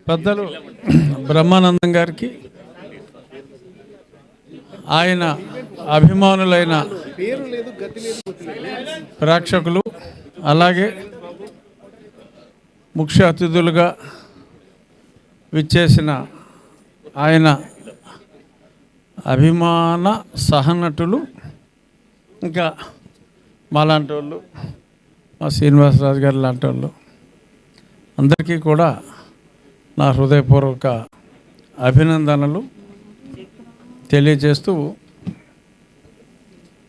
పెద్దలు బ్రహ్మానందం గారికి, ఆయన అభిమానులైన ప్రేక్షకులు, అలాగే ముఖ్య అతిథులుగా విచ్చేసిన ఆయన అభిమాన సహనటులు, ఇంకా మాలాంటి వాళ్ళు, మా శ్రీనివాసరాజు గారు లాంటి వాళ్ళు అందరికీ కూడా నా హృదయపూర్వక అభినందనలు తెలియజేస్తూ,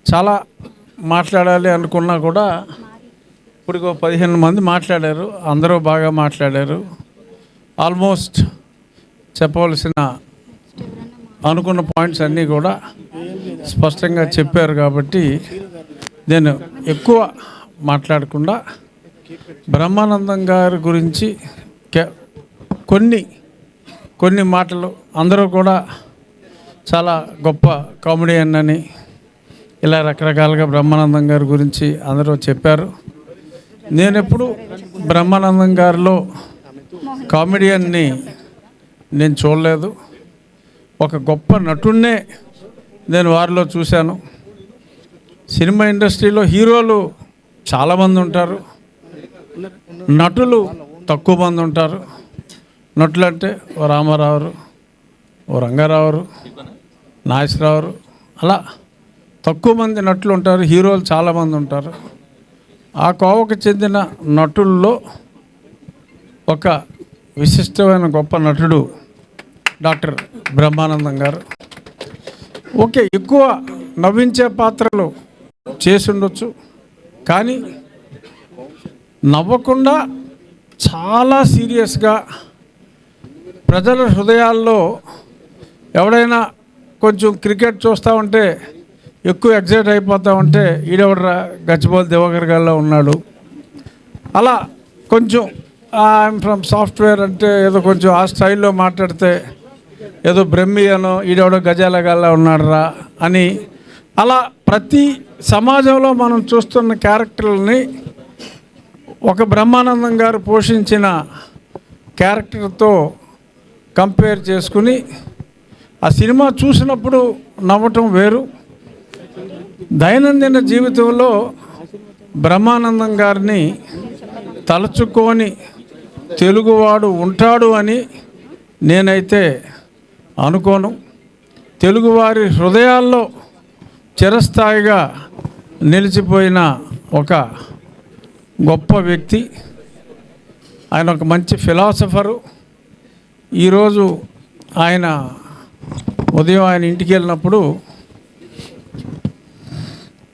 చాలా మాట్లాడాలి అనుకున్నా కూడా ఇప్పుడు 15 మంది మాట్లాడారు, అందరూ బాగా మాట్లాడారు. ఆల్మోస్ట్ చెప్పవలసిన అనుకున్న పాయింట్స్ అన్నీ కూడా స్పష్టంగా చెప్పారు. కాబట్టి నేను ఎక్కువ మాట్లాడకుండా బ్రహ్మానందం గారి గురించి కొన్ని మాటలు, అందరూ కూడా చాలా గొప్ప కామెడియన్ అని ఇలా రకరకాలుగా బ్రహ్మానందం గారి గురించి అందరూ చెప్పారు. నేను ఎప్పుడు బ్రహ్మానందం గారిలో కామెడియన్ని నేను చూడలేదు. ఒక గొప్ప నటుడినే నేను వారిలో చూశాను. సినిమా ఇండస్ట్రీలో హీరోలు చాలామంది ఉంటారు, నటులు తక్కువ మంది ఉంటారు. నటులు అంటే ఓ రామారావు, ఓ రంగారావు, నాగేశ్వరరావు, అలా తక్కువ మంది నటులు ఉంటారు. హీరోలు చాలామంది ఉంటారు. ఆ కోవకు చెందిన నటుల్లో ఒక విశిష్టమైన గొప్ప నటుడు డాక్టర్ బ్రహ్మానందం గారు. ఓకే, ఎక్కువ నవ్వించే పాత్రలు చేసి ఉండొచ్చు, కానీ నవ్వకుండా చాలా సీరియస్గా ప్రజల హృదయాల్లో, ఎవడైనా కొంచెం క్రికెట్ చూస్తూ ఉంటే ఎక్కువ ఎగ్జైట్ అయిపోతూ ఉంటే ఈడెవడరా గచ్చిబౌలి దివాకర్ గారిలో ఉన్నాడు, అలా కొంచెం ఐఎమ్ ఫ్రమ్ సాఫ్ట్వేర్ అంటే ఏదో కొంచెం ఆ స్టైల్లో మాట్లాడితే ఏదో బ్రహ్మి అనో ఈడెవడో గజాల గాల్లో ఉన్నాడురా అని, అలా ప్రతి సమాజంలో మనం చూస్తున్న క్యారెక్టర్లని ఒక బ్రహ్మానందం గారు పోషించిన క్యారెక్టర్తో కంపేర్ చేసుకుని ఆ సినిమా చూసినప్పుడు నవ్వటం వేరు. దైనందిన జీవితంలో బ్రహ్మానందం గారిని తలుచుకొని తెలుగువాడు ఉంటాడు అని నేనైతే అనుకోను. తెలుగువారి హృదయాల్లో చిరస్థాయిగా నిలిచిపోయిన ఒక గొప్ప వ్యక్తి. ఆయన ఒక మంచి ఫిలాసఫరు. ఈరోజు ఆయన ఉదయం ఆయన ఇంటికి వెళ్ళినప్పుడు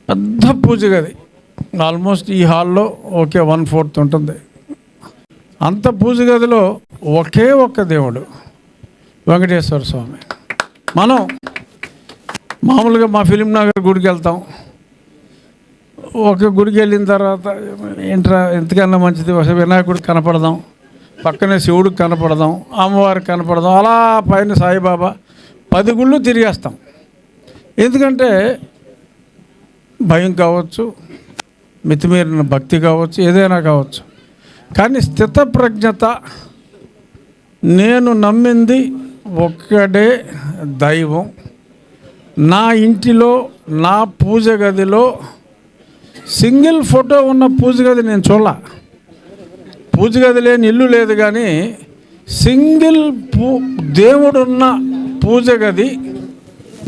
పెద్ద పూజ గది, ఆల్మోస్ట్ ఈ హాల్లో ఒకే 1/4 ఉంటుంది. అంత పూజ గదిలో ఒకే ఒక్క దేవుడు, వెంకటేశ్వర స్వామి. మనం మామూలుగా మా ఫిలిం నగర్ గుడికి వెళ్తాం. ఒక గుడికి వెళ్ళిన తర్వాత ఏంట్రా ఎంతకన్నా మంచిది, వినాయకుడికి కనపడదాం, పక్కనే శివుడికి కనపడదాం, అమ్మవారికి కనపడదాం, అలా పైన సాయిబాబా 10 గుళ్ళు తిరిగేస్తాం. ఎందుకంటే భయం కావచ్చు, మితిమీరిన భక్తి కావచ్చు, ఏదైనా కావచ్చు. కానీ స్థితప్రజ్ఞత, నేను నమ్మింది ఒక్కడే దైవం, నా ఇంటిలో నా పూజ గదిలో సింగిల్ ఫోటో ఉన్న పూజ గది నేను చూడాల. పూజ గది లేని ఇల్లు లేదు, కానీ సింగిల్ దేవుడున్న పూజ గది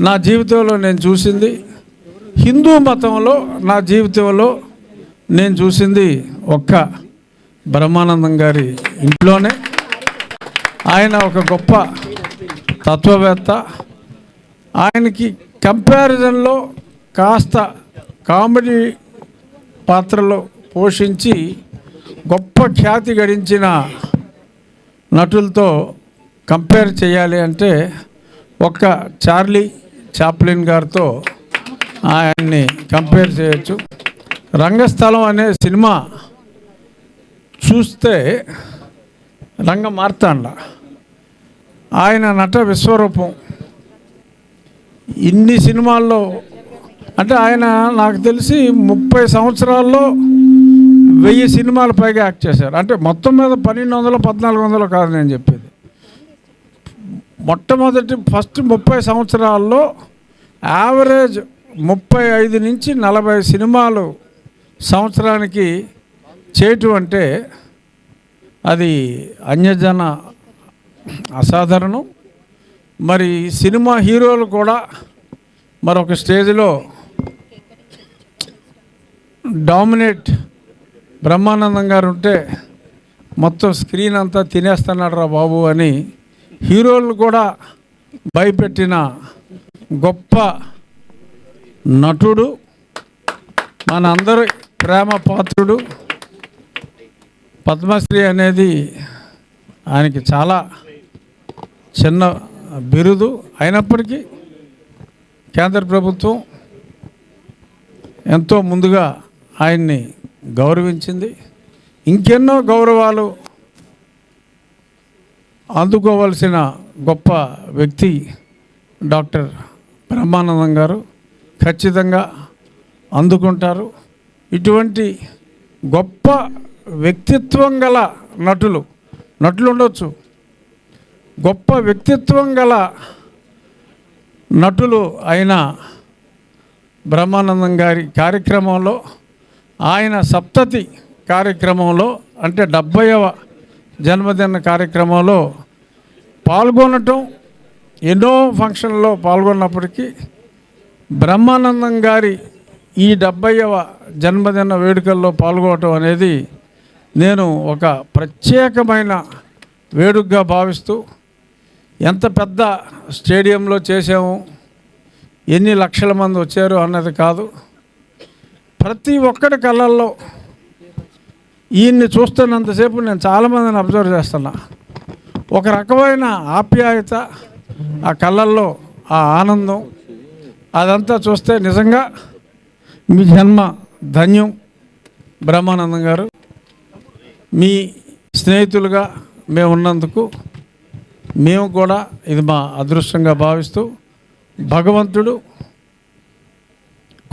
నా జీవితంలో నేను చూసింది. హిందూ మతంలో నా జీవితంలో నేను చూసింది ఒక్క బ్రహ్మానందం గారి ఇంట్లోనే. ఆయన ఒక గొప్ప తత్వవేత్త. ఆయనకి కంపారిజన్లో కాస్త కామెడీ పాత్రలో పోషించి గొప్ప ఖ్యాతి గడించిన నటులతో కంపేర్ చేయాలి అంటే ఒక్క చార్లీ చాప్లిన్ గారితో ఆయన్ని కంపేర్ చేయొచ్చు. రంగస్థలం అనే సినిమా చూస్తే రంగ మార్తాండ ఆయన నట విశ్వరూపం. ఇన్ని సినిమాల్లో అంటే ఆయన నాకు తెలిసి 30 సంవత్సరాల్లో 1000 సినిమాల పైగా యాక్ట్ చేశారు. అంటే మొత్తం మీద 1200 1400 కాదు నేను చెప్పేది, మొట్టమొదటి ఫస్ట్ 30 సంవత్సరాల్లో యావరేజ్ 35 నుంచి 40 సినిమాలు సంవత్సరానికి చేయటం అంటే అది అన్యజన అసాధారణం. మరి సినిమా హీరోలు కూడా మరొక స్టేజ్లో డామినేట్ బ్రహ్మానందం గారు ఉంటే మొత్తం స్క్రీన్ అంతా తినేస్తున్నాడు రా బాబు అని హీరోలు కూడా భయపెట్టిన గొప్ప నటుడు, మన అందరి ప్రేమ పాత్రుడు. పద్మశ్రీ అనేది ఆయనకి చాలా చిన్న బిరుదు అయినప్పటికీ కేంద్ర ప్రభుత్వం ఎంతో ముందుగా ఆయన్ని గౌరవించింది. ఇంకెన్నో గౌరవాలు అందుకోవలసిన గొప్ప వ్యక్తి డాక్టర్ బ్రహ్మానందం గారు. ఖచ్చితంగా అందుకుంటారు. ఇటువంటి గొప్ప వ్యక్తిత్వం గల నటులు ఉండొచ్చు, గొప్ప వ్యక్తిత్వం గల నటులు అయిన బ్రహ్మానందం గారి కార్యక్రమంలో, ఆయన సప్తతి కార్యక్రమంలో అంటే 70వ జన్మదిన కార్యక్రమంలో పాల్గొనటం, ఎన్నో ఫంక్షన్లో పాల్గొన్నప్పటికీ బ్రహ్మానందం గారి ఈ 70వ జన్మదిన వేడుకల్లో పాల్గొనటం అనేది నేను ఒక ప్రత్యేకమైన వేడుకగా భావిస్తూ, ఎంత పెద్ద స్టేడియంలో చేసాము, ఎన్ని లక్షల మంది వచ్చారు అన్నది కాదు, ప్రతి ఒక్కరి కళ్ళల్లో ఈయన్ని చూస్తున్నంతసేపు నేను చాలామందిని అబ్జర్వ్ చేస్తున్నా. ఒక రకమైన ఆప్యాయత ఆ కళ్ళల్లో, ఆ ఆనందం, అదంతా చూస్తే నిజంగా మీ జన్మ ధన్యం బ్రహ్మానందం గారు. మీ స్నేహితులుగా మేము ఉన్నందుకు మేము కూడా ఇది మా అదృష్టంగా భావిస్తూ, భగవంతుడు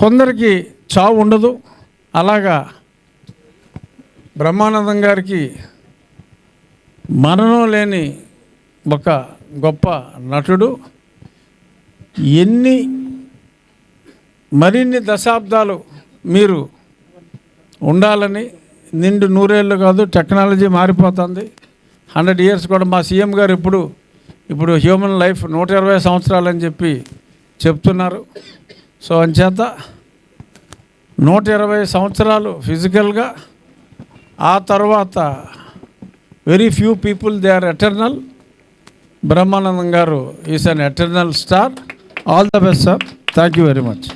కొందరికి చావు ఉండదు, అలాగా బ్రహ్మానందం గారికి మరణం లేని ఒక గొప్ప నటుడు. మరిన్ని దశాబ్దాలు మీరు ఉండాలని, నిండు 100 ఏళ్ళు కాదు, టెక్నాలజీ మారిపోతుంది, 100 years కూడా. మా సీఎం గారు ఇప్పుడు హ్యూమన్ లైఫ్ 120 సంవత్సరాలు అని చెప్పి చెప్తున్నారు. సో అంచేత 120 సంవత్సరాలు ఫిజికల్గా, ఆ తర్వాత very few people they are eternal. Brahmanandam garu is an eternal star. All the best sir. Thank you very much.